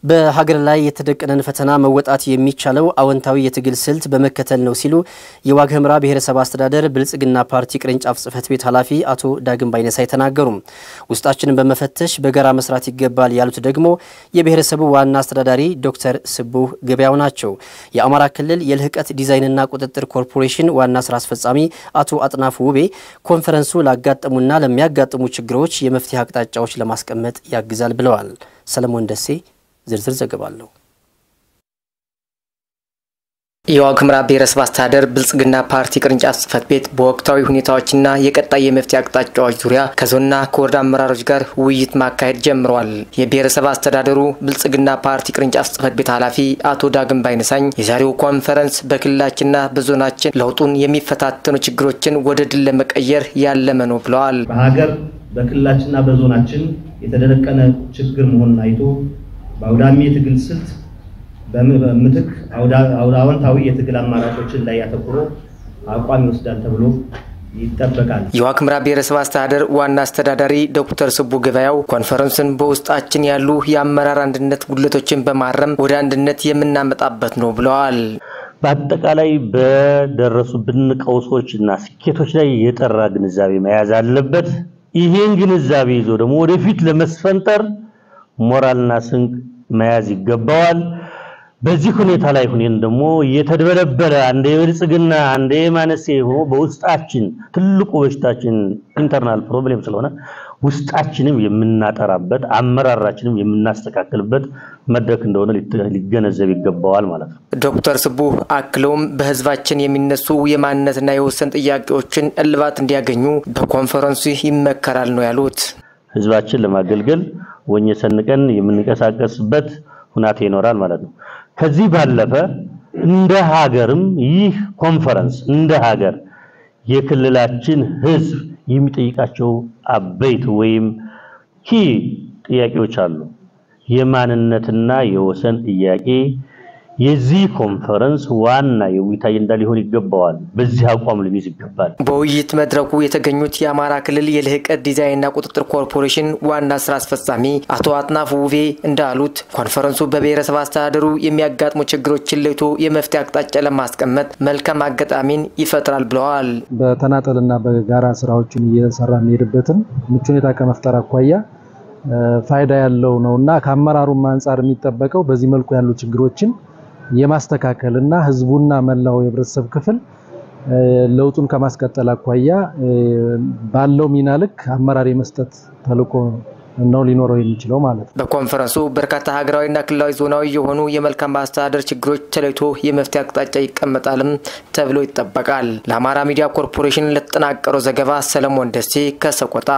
በሀገር ላይ የተደቀነን ፈተና መወጣት የሚቻለው አወንታዊ የትግል ስልት በመከተል ነው ሲሉ የዋግ ኽምራ ብሔረሰብ አስተዳደር ብልጽግና ፓርቲ ቅርንጫፍ ጽሕፈት ቤት ኃላፊ አቶ ዳግም ባይነሳይ ተናገሩ። ውስጣችንን በመፈተሽ በጋራ መስራት ይገባል ያሉት ደግሞ የብሔረሰቡ ዋና አስተዳዳሪ ዶክተር ስቡህ ገበያው ናቸው። የአማራ ክልል የልህቀት ዲዛይንና ቁጥጥር ኮርፖሬሽን ዋና ስራ አስፈጻሚ አቶ አጥናፉ ውቤ ኮንፈረንሱ ላጋጠሙና ለሚያጋጥሙ ችግሮች የመፍትሄ አቅጣጫዎች ለማስቀመጥ ያግዛል ብለዋል። ሰለሞን ደሴ ዝርዝር ዘገባለሁ። የዋግ ኽምራ ብሔረሰብ አስተዳደር ብልጽግና ፓርቲ ቅርንጫፍ ጽሕፈት ቤት በወቅታዊ ሁኔታዎችና የቀጣይ የመፍትሄ አቅጣጫዎች ዙሪያ ከዞንና ከወረዳ አመራሮች ጋር ውይይት ማካሄድ ጀምሯል። የብሔረሰብ አስተዳደሩ ብልጽግና ፓርቲ ቅርንጫፍ ጽሕፈት ቤት ኃላፊ አቶ ዳግም ባይነሳይ የዛሬው ኮንፈረንስ በክልላችንና በዞናችን ለውጡን የሚፈታተኑ ችግሮችን ወደ ድል ለመቀየር ያለመ ነው ብለዋል። በሀገር በክልላችንና በዞናችን የተደረቀነ ችግር መሆኑን አይቶ በአውዳሚ የትግል ስልት በምትክ አውዳወንታዊ የትግል አማራጮችን ላይ ያተኩሮ አቋም ይወስዳል ተብሎ ይጠበቃል። የዋግ ኽምራ ብሔረሰብ አስተዳደር ዋና አስተዳዳሪ ዶክተር ስቡህ ገበያው ኮንፈረንሱን በውስጣችን ያሉ የአመራር አንድነት ጉድለቶችን በማረም ወደ አንድነት የምናመጣበት ነው ብለዋል። በአጠቃላይ በደረሱብን ቀውሶችና ስኬቶች ላይ የጠራ ግንዛቤ መያዝ አለበት። ይሄን ግንዛቤ ይዞ ደግሞ ወደፊት ለመስፈንጠር ሞራልና ስንቅ መያዝ ይገባዋል። በዚህ ሁኔታ ላይ ሆነን ደግሞ የተደበለበለ አንዴ ብልጽግና አንዴ ማነሴ ሆኖ በውስጣችን ትልቁ በሽታችን ኢንተርናል ፕሮብሌም ስለሆነ ውስጣችንም የምናጠራበት አመራራችንም የምናስተካክልበት መድረክ እንደሆነ ሊገነዘብ ይገባዋል ማለት ነው። ዶክተር ስቡህ አክለውም በህዝባችን የሚነሱ የማንነትና የወሰን ጥያቄዎችን እልባት እንዲያገኙ በኮንፈረንሱ ይመከራል ነው ያሉት። ህዝባችን ለማገልገል ወኘ ሰንቀን የምንቀሳቀስበት ሁናቴ ይኖራል ማለት ነው። ከዚህ ባለፈ እንደ ሀገርም ይህ ኮንፈረንስ እንደ ሀገር የክልላችን ህዝብ የሚጠይቃቸው አበይት ወይም ኪ ጥያቄዎች አሉ። የማንነትና የወሰን ጥያቄ የዚህ ኮንፈረንስ ዋና የውይይት አጀንዳ ሊሆን ይገባዋል። በዚህ አቋም ሊይዝ ይገባል። በውይይት መድረኩ የተገኙት የአማራ ክልል የልህቀት ዲዛይንና ቁጥጥር ኮርፖሬሽን ዋና ስራ አስፈጻሚ አቶ አጥናፉ ውቤ እንዳሉት ኮንፈረንሱ በብሔረሰብ አስተዳደሩ የሚያጋጥሙ ችግሮችን ለይቶ የመፍትሄ አቅጣጫ ለማስቀመጥ መልካም አጋጣሚን ይፈጥራል ብለዋል። በተናጠልና በጋራ ስራዎችን እየሰራ የሚሄድበትን ምቹ ሁኔታ ከመፍጠር አኳያ ፋይዳ ያለው ነውና ከአመራሩም አንፃር የሚጠበቀው በዚህ መልኩ ያሉ ችግሮችን የማስተካከልና ህዝቡና መላው የህብረተሰብ ክፍል ለውጡን ከማስቀጠል አኳያ ባለው ሚና ልክ አመራር የመስጠት ተልዕኮ ነው ሊኖረው የሚችለው ማለት ነው። በኮንፈረንሱ በርካታ ሀገራዊና ክልላዊ ዞናዊ የሆኑ የመልካም አስተዳደር ችግሮች ተለይቶ የመፍትሄ አቅጣጫ ይቀመጣልም ተብሎ ይጠበቃል። ለአማራ ሚዲያ ኮርፖሬሽን ለተጠናቀረው ዘገባ ሰለሞን ደሴ ከሰቆጣ